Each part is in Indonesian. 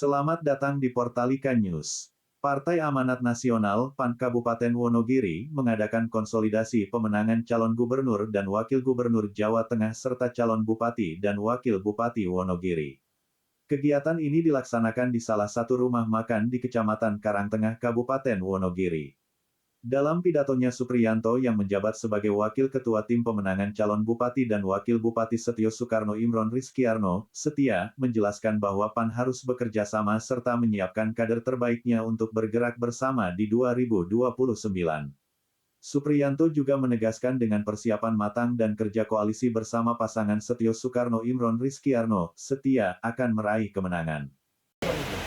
Selamat datang di Portalika News. Partai Amanat Nasional PAN Kabupaten Wonogiri mengadakan konsolidasi pemenangan calon gubernur dan wakil gubernur Jawa Tengah serta calon bupati dan wakil bupati Wonogiri. Kegiatan ini dilaksanakan di salah satu rumah makan di Kecamatan Karangtengah Kabupaten Wonogiri. Dalam pidatonya Supriyanto yang menjabat sebagai Wakil Ketua Tim Pemenangan Calon Bupati dan Wakil Bupati Setio Soekarno Imron Rizkyarno, Setia, menjelaskan bahwa PAN harus bekerja sama serta menyiapkan kader terbaiknya untuk bergerak bersama di 2029. Supriyanto juga menegaskan dengan persiapan matang dan kerja koalisi bersama pasangan Setio Soekarno Imron Rizkyarno, Setia akan meraih kemenangan.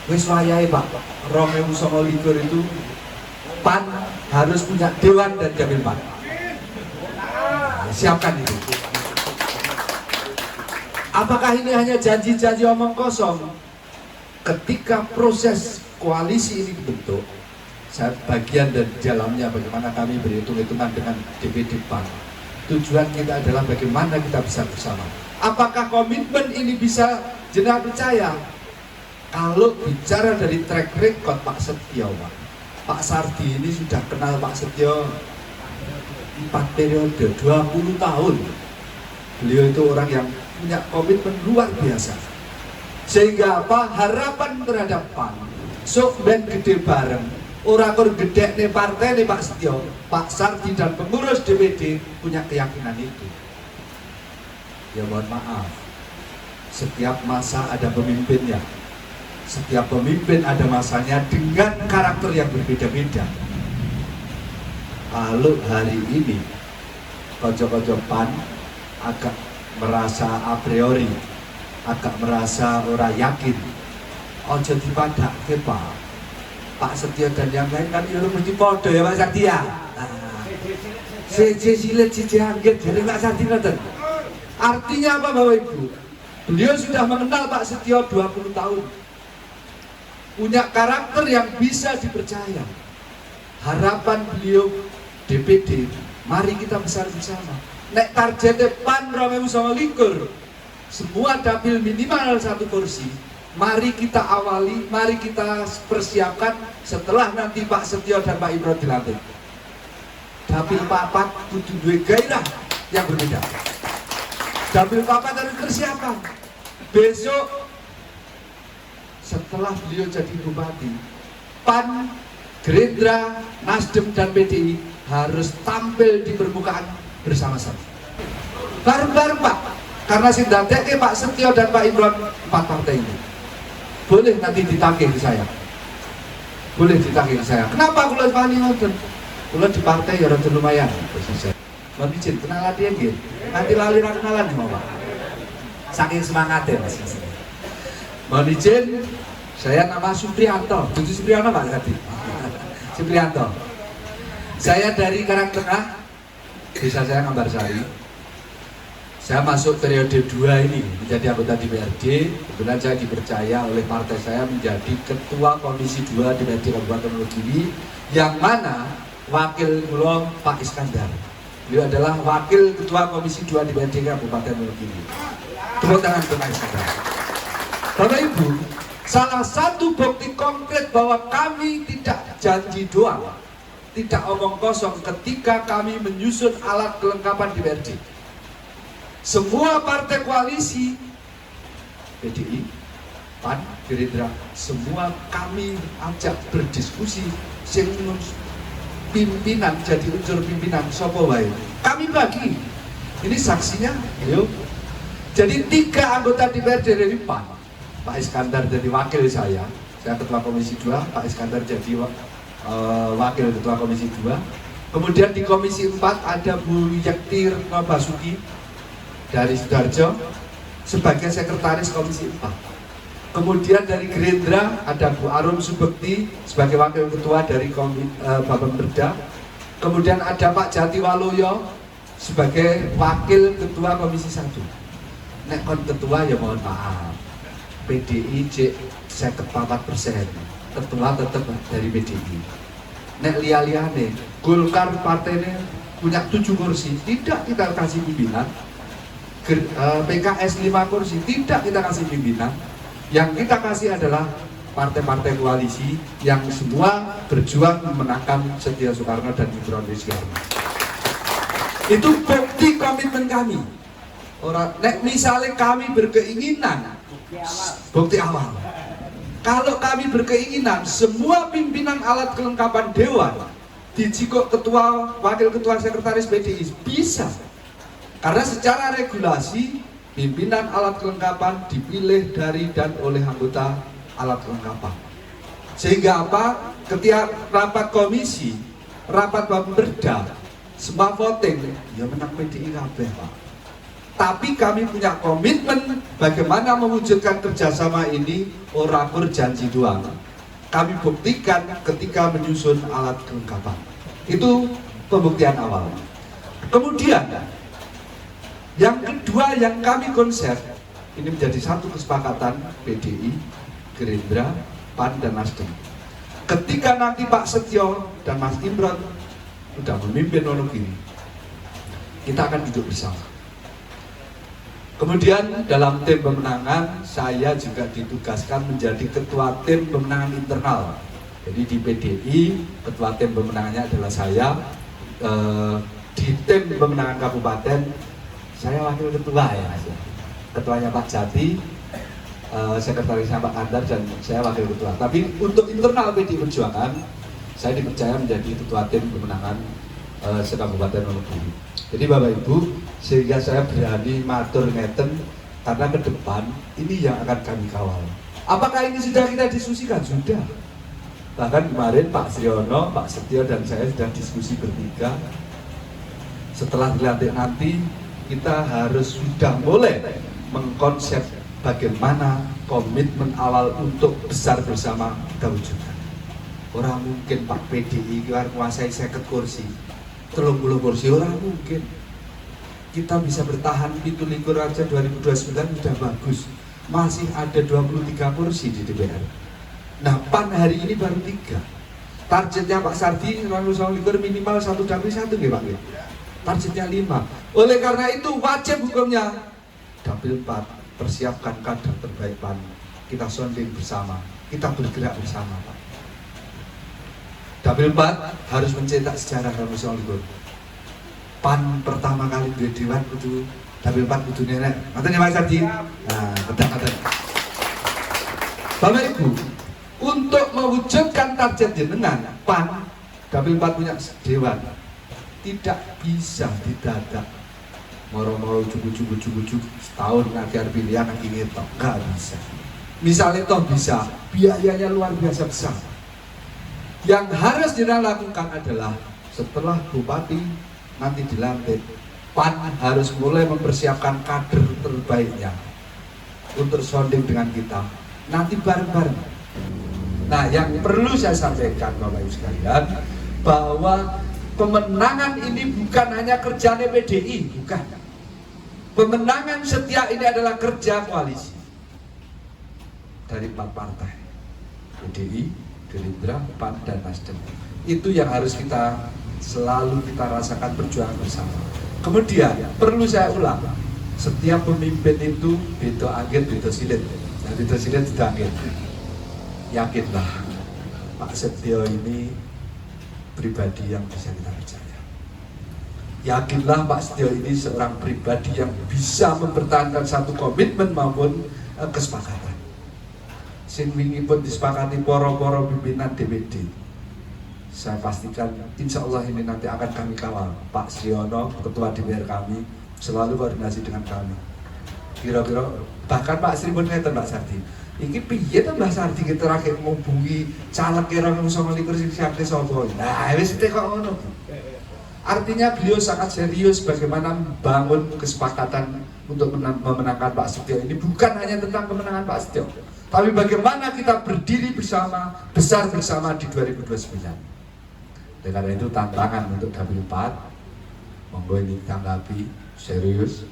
Wis wayahe Pak, 2029 itu PAN harus punya Dewan dan Jamil PAN. Siapkan itu. Apakah ini hanya janji-janji omong kosong? Ketika proses koalisi ini dibentuk, saya bagian dari dalamnya bagaimana kami berhitung-hitungan dengan DPD PAN. Tujuan kita adalah bagaimana kita bisa bersama. Apakah komitmen ini bisa jenengan percaya? Kalau bicara dari track record Pak Setio, Pak Sardi ini sudah kenal Pak Setio 4 periode, 20 tahun. Beliau itu orang yang punya komitmen luar biasa. Sehingga apa? Harapan terhadap PAN sok ben gede bareng. Ora kur gede nih partai nih Pak Setio, Pak Sardi dan pengurus DPD punya keyakinan itu. Ya mohon maaf, setiap masa ada pemimpinnya. Setiap pemimpin ada masanya dengan karakter yang berbeda-beda. Kalau hari ini kocok-kocok PAN agak merasa a priori, agak merasa ora yakin, ojo dipadake Pak Setio dan yang lain kan itu mesti podo ya Pak Setia. Silet siji angget dari Pak Sardi ngoten. Artinya apa Bapak Ibu? Beliau sudah mengenal Pak Setio 20 tahun. Punya karakter yang bisa dipercaya. Harapan beliau DPD, mari kita besar bersama. Nek targetnya PAN 2029, semua dapil minimal 1 kursi. Mari kita awali, mari kita persiapkan setelah nanti Pak Setio dan Pak Imron dilantik. Dapil papat kudu duwe gairah yang berbeda. Dapil papat harus persiapan. Besok setelah beliau jadi bupati, PAN, Gerindra, Nasdem dan PDI harus tampil di permukaan bersama-sama. Bareng-bareng Pak, karena sindadeke Pak Setio dan Pak Imron 4 partai ini. Boleh nanti ditagih ke saya. Boleh ditagih ke saya. Kenapa kula wani ngoten? Kula di partai ya rada lumayan. Mohon izin kenalan dia nggih. Nanti lali ra kenalan mau Pak. Saking semangatnya Mas. Mohon izin, saya nama Supriyanto. Buju Supriyanto Pak tadi. Supriyanto. Saya dari Karangtengah, desa saya Ngambarsari. Saya masuk periode 2 ini menjadi anggota DPRD. Kebetulan saya dipercaya oleh partai saya menjadi Ketua Komisi 2 DPRD Kabupaten Wonogiri, yang mana wakil kula Pak Iskandar. Beliau adalah Wakil Ketua Komisi 2 DPRD Kabupaten Wonogiri. Tepuk tangan untuk Pak Iskandar. Bapak Ibu, salah satu bukti konkret bahwa kami tidak janji doang, tidak omong kosong ketika kami menyusun alat kelengkapan DPRD. Semua partai koalisi, PDI, PAN, Gerindra, semua kami ajak berdiskusi. Sing pimpinan jadi unsur pimpinan sopo wae. Kami bagi. Ini saksinya, yuk. Jadi 3 anggota DPRD dari PAN. Pak Iskandar jadi wakil saya Ketua Komisi 2, Pak Iskandar jadi wakil Ketua Komisi 2. Kemudian di Komisi 4 ada Bu Yektir Basuki dari Sidoarjo sebagai sekretaris Komisi 4. Kemudian dari Gerindra ada Bu Arum Subekti sebagai wakil ketua dari Bapemda. Kemudian ada Pak Jati Waluyo sebagai wakil ketua Komisi 1. Nek kon ketua ya mohon maaf, PDI cek 54%, ketua tetap dari PDI. Nek liya-liyane, Golkar partainya punya 7 kursi, tidak kita kasih pimpinan. PKS 5 kursi, tidak kita kasih pimpinan. Yang kita kasih adalah partai-partai koalisi yang semua berjuang memenangkan Setia Soekarno dan Imron Rizkyarno. Itu bukti komitmen kami. Orang, misalnya kami berkeinginan, bukti awal. Kalau kami berkeinginan, semua pimpinan alat kelengkapan dewan dijikuk ketua, wakil ketua, sekretaris PDI bisa. Karena secara regulasi pimpinan alat kelengkapan dipilih dari dan oleh anggota alat kelengkapan. Sehingga apa? Ketika rapat komisi, rapat Bapperda, semua voting, ya menang PDI kabeh, Pak. Tapi kami punya komitmen bagaimana mewujudkan kerjasama ini ora berjanji doang. Kami buktikan ketika menyusun alat kelengkapan. Itu pembuktian awal. Kemudian yang kedua yang kami konsep, ini menjadi satu kesepakatan PDI, Gerindra, PAN, dan Nasdem. Ketika nanti Pak Setio dan Mas Imron sudah memimpin Wonogiri, kita akan duduk bersama. Kemudian dalam tim pemenangan, saya juga ditugaskan menjadi ketua tim pemenangan internal. Jadi di PDI, ketua tim pemenangannya adalah saya. Di tim pemenangan kabupaten, saya wakil ketua ya Mas. Ketuanya Pak Jati, sekretarisnya Pak Andar, dan saya wakil ketua. Tapi untuk internal PDI Perjuangan, saya dipercaya menjadi ketua tim pemenangan se-Kabupaten Wonogiri. Jadi Bapak Ibu, sehingga saya berani matur ngeten karena ke depan ini yang akan kami kawal. Apakah ini sudah kita diskusikan? Sudah. Bahkan kemarin Pak Sriono, Pak Setio, dan saya sudah diskusi bertiga. Setelah dilantik nanti, kita harus sudah mulai mengkonsep bagaimana komitmen awal untuk besar bersama kita wujudkan. Orang mungkin Pak PDI kan menguasai 50 kursi, 30 kursi, orang mungkin. Kita bisa bertahan itu likur aja 2029 sudah bagus. Masih ada 23 kursi di DPR. Nah, PAN hari ini baru 3. Targetnya Pak Sardi, likur minimal 1 dapil 1 ya Pak. Targetnya 5. Oleh karena itu wajib hukumnya dapil 4, persiapkan kader terbaik PAN. Kita sonding bersama, kita bergerak bersama Pak. Dapil 4 harus mencetak sejarah dalam likur. PAN pertama kali di dewan kudu dapil 4 kudu nenek. Katanya Pak Sardi. Nah, kata-kata. Bapak Ibu, untuk mewujudkan target jenengan PAN dapil 4 punya dewan tidak bisa didadak. Moro-moro cukup setahun ngajar pilihan lagi ngetok, nggak bisa. Misalnya toh bisa, biayanya luar biasa besar. Yang harus dilakukan adalah setelah bupati nanti dilantik, PAN harus mulai mempersiapkan kader terbaiknya untuk sounding dengan kita nanti bareng-bareng. Nah, yang perlu saya sampaikan Bapak Ibu sekalian, bahwa pemenangan ini bukan hanya kerjaan PDI, bukan. Pemenangan Setia ini adalah kerja koalisi dari 4 partai, PDI, Gerindra, PAN, dan Nasdem. Itu yang harus kita selalu kita rasakan perjuangan bersama. Kemudian perlu saya ulang, setiap pemimpin itu beda angin, beda silit. Nah, beda silit sudah angin. Yakinlah Pak Setio ini pribadi yang bisa kita percaya. Yakinlah Pak Setio ini seorang pribadi yang bisa mempertahankan satu komitmen maupun kesepakatan. Sing wingi pun disepakati poro-poro pimpinan DPD. Saya pastikan insya Allah ini nanti akan kami kawal. Pak Sriono, ketua DPR kami, selalu koordinasi dengan kami. Kira-kira bahkan Pak Sri pun ngeten Pak Sardi. Iki piye to Mbah Sardi kita terakhir ngubungi caleg kira 09 sing siapke sapa. Nah, wis kok ngono. Artinya beliau sangat serius bagaimana membangun kesepakatan untuk memenangkan Pak Setio ini, bukan hanya tentang kemenangan Pak Setio, tapi bagaimana kita berdiri bersama, besar bersama di 2029. Karena itu tantangan untuk dapil 4, monggo ini tanggapi serius.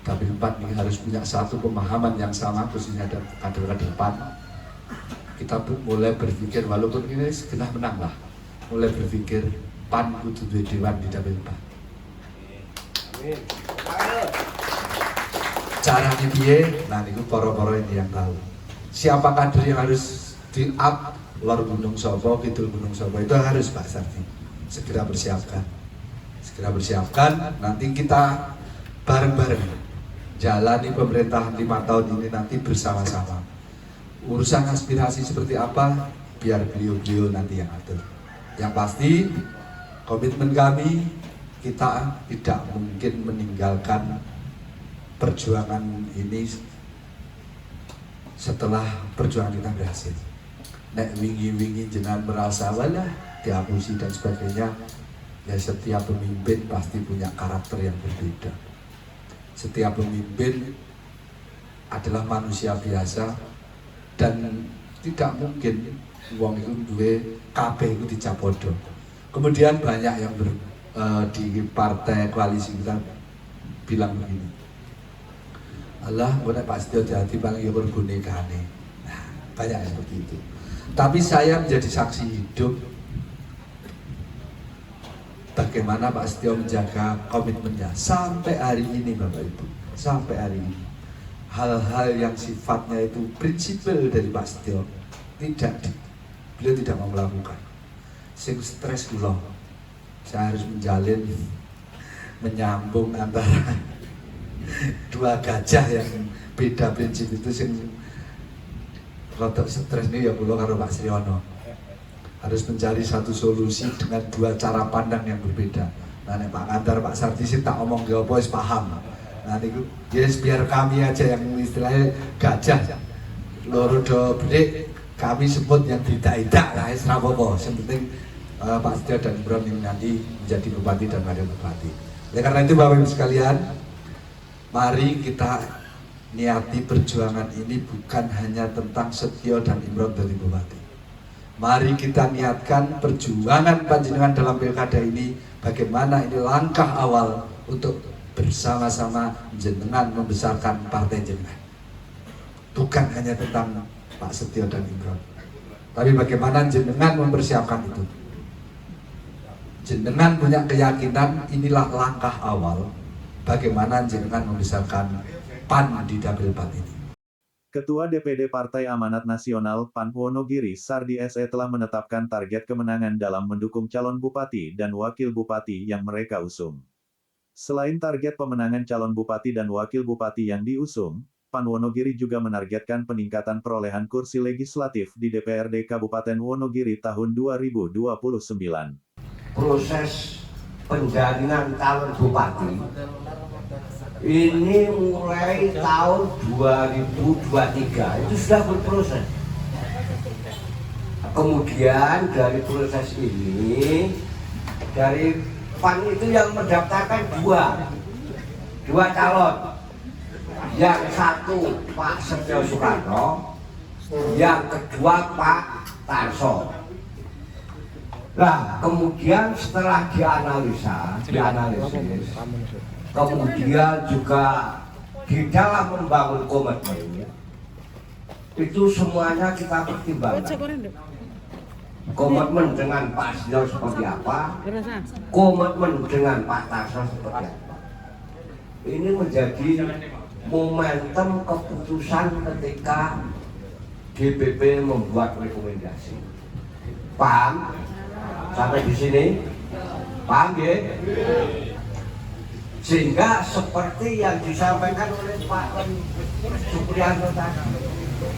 Dapil 4 ini harus punya satu pemahaman yang sama, khususnya ada kader-kader PAN. Kita mulai berpikir, walaupun ini segera menang lah, mulai berpikir PAN kudu duwe dewan di dapil 4. Caranya piye? Nah, itu poro-poro ini yang tahu. siapa kader yang harus di up, lor Gunung Sopo, Kidul Gunung Sopo, itu harus Pak Sardi segera persiapkan, nanti kita bareng-bareng jalani pemerintahan 5 tahun ini nanti bersama-sama. Urusan aspirasi seperti apa, biar beliau-beliau nanti yang atur. Yang pasti komitmen kami, kita tidak mungkin meninggalkan perjuangan ini setelah perjuangan kita berhasil. Nek wingi-wingi jenengan merasa walah diapusi dan sebagainya, ya setiap pemimpin pasti punya karakter yang berbeda. Setiap pemimpin adalah manusia biasa dan tidak mungkin wong itu duwe kabeh itu dicapodo. Kemudian banyak yang di partai koalisi kita bilang begini, Allah nek Pak Setio jadi paling ya berbonekane. Nah, banyak yang begitu. Tapi saya menjadi saksi hidup bagaimana Pak Setio menjaga komitmennya sampai hari ini, Bapak Ibu, sampai hari ini. Hal-hal yang sifatnya itu prinsipil dari Pak Setio beliau tidak mau melakukan. Sing stres kula, saya harus menyambung antara dua gajah yang beda prinsip itu, sing rotok stres ini ya kula karo Pak Sriono. Harus mencari satu solusi dengan dua cara pandang yang berbeda. Nah, Pak Kantar, Pak Sardi sih tak omong ke apa, paham. Nah, itu yes, biar kami aja yang istilahnya gajah loro do bedek, kami sebut yang tidak lah, serapopo. Yang penting Pak Setio dan Imron ini nanti menjadi bupati dan wakil bupati. Oleh karena itu Bapak Ibu sekalian, mari kita niati perjuangan ini bukan hanya tentang Setio dan Imron dari bupati. Mari kita niatkan perjuangan panjenengan dalam pilkada ini, bagaimana ini langkah awal untuk bersama-sama jenengan membesarkan partai jenengan. Bukan hanya tentang Pak Setio dan Imron, tapi bagaimana jenengan mempersiapkan itu. Jenengan punya keyakinan inilah langkah awal bagaimana jenengan membesarkan PAN di Dapil 4 ini. Ketua DPD Partai Amanat Nasional PAN Wonogiri Sardi SE telah menetapkan target kemenangan dalam mendukung calon bupati dan wakil bupati yang mereka usung. Selain target pemenangan calon bupati dan wakil bupati yang diusung, PAN Wonogiri juga menargetkan peningkatan perolehan kursi legislatif di DPRD Kabupaten Wonogiri tahun 2029. Proses penjalinan calon bupati ini mulai tahun 2023 itu sudah berproses. Kemudian dari proses ini, dari PAN itu yang mendaftarkan dua calon. Yang satu Pak Setio Soekarno, yang kedua Pak Tarso. Nah, kemudian setelah dianalisis, kemudian juga di dalam membangun komitmen itu semuanya kita pertimbangkan. Komitmen dengan Pak Setio seperti apa, komitmen dengan Pak Tarso seperti apa. Ini menjadi momentum keputusan ketika DPP membuat rekomendasi. Paham? Sampai di sini? Paham ya? Sehingga seperti yang disampaikan oleh Pak Supriyanto tadi,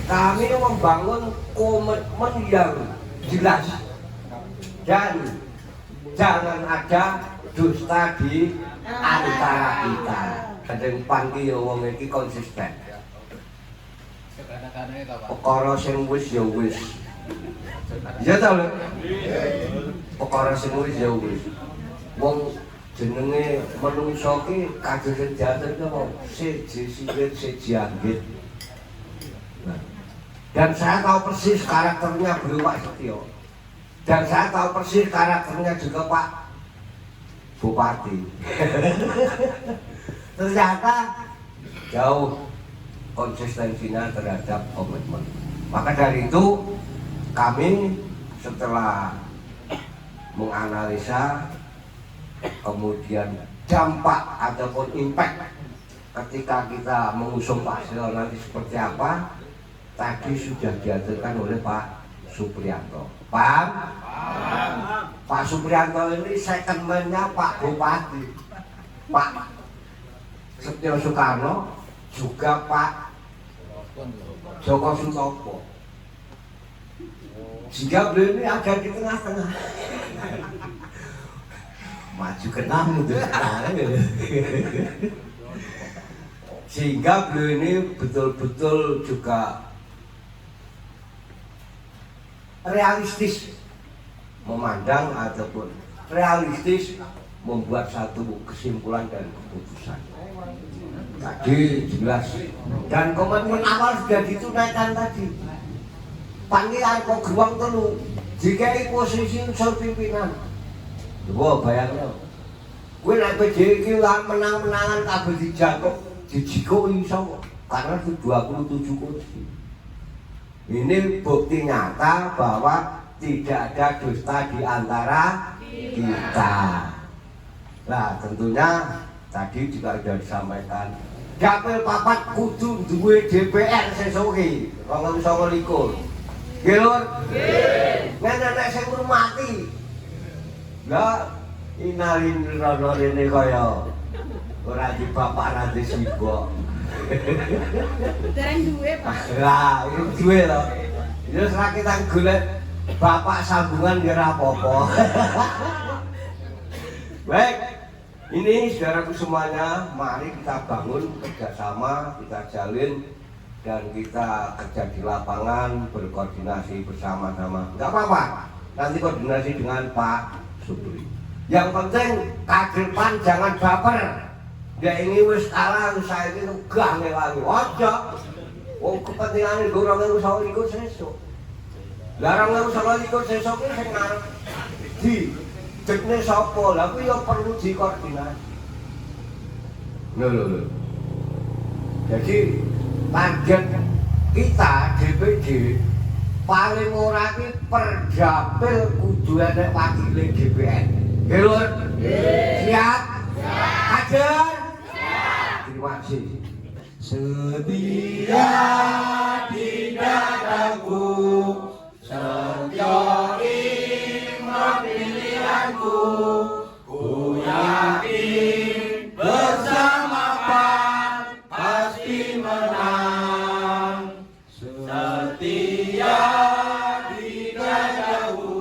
kami membangun komitmen yang jelas dan jangan ada dusta di antara kita. Kadang panggil wong iki konsisten. Perkara sing wis ya wis. Ya ta lho. Perkara sing wis ya wis. Wong jenenge menungso ki kadhe jaten kok siji sipit siji anggit. Dan saya tahu persis karakternya beliau Pak Setio. Dan saya tahu persis karakternya juga Pak Bupati. Ternyata jauh konsistensinya terhadap komitmen. Maka dari itu kami setelah menganalisa kemudian dampak ataupun impact ketika kita mengusung Pak Setio nanti seperti apa, tadi sudah diaturkan oleh Pak Supriyanto. Paham? Pak Supriyanto ini second man-nya Pak Bupati, Pak Setio Soekarno, juga Pak Joko Sutopo. Sehingga beliau ini ada di tengah-tengah. Maju ke enam gitu. Sehingga beliau ini betul-betul juga realistis memandang ataupun realistis membuat satu kesimpulan dan keputusan. Tadi jelas dan komitmen awal sudah ditunaikan tadi. Panggil arko geruang telu jika posisi unsur pimpinan. Wah bayangnya, gue naik PJ ini menang-menangan kabel dijangkau, dijiko iso karena itu 27 kursi. Ini bukti nyata bahwa tidak ada dusta di antara kita. Nah tentunya tadi juga sudah disampaikan. Dapil papat kudu duwe DPR sesoke 2029. Gelor? Nenek sing mati. Lah inalin rono rene kaya ora di bapak ora di sibuk. Dereng duwe, Pak. Lah, iki duwe lho. Ya ora kita golek bapak sambungan ya ora apa-apa. Baik. Ini saudaraku semuanya, mari kita bangun kerjasama, kita jalin dan kita kerja di lapangan, berkoordinasi bersama-sama. Enggak apa-apa, nanti koordinasi dengan Pak Supri. Yang penting kader PAN jangan baper. Dia ini wis kalah, saya ini gak ngelangi. Ojo. Oh kepentingan itu orang yang usah ikut sesuk. Larang yang usah ikut sesuk ini saya ngarep di jekne sapa, lha kuwi yo perlu dikoordinasi. Lho. Jadi target kita DPD paling ora ki per dapil kudu ana wakile DPR. Nggih, Lur? Siap? Kader? Terima kasih. Setia di dadaku, setia iman pilihanku, ku yakin bersama PAN pasti menang. Setia di dadaku,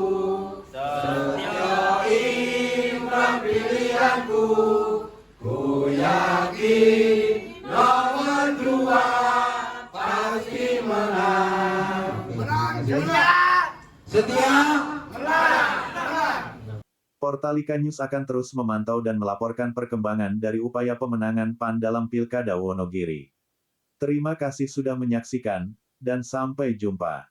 setia iman pilihanku, ku yakin nomor 2 pasti menang. Setia Portalika News akan terus memantau dan melaporkan perkembangan dari upaya pemenangan PAN dalam Pilkada Wonogiri. Terima kasih sudah menyaksikan, dan sampai jumpa.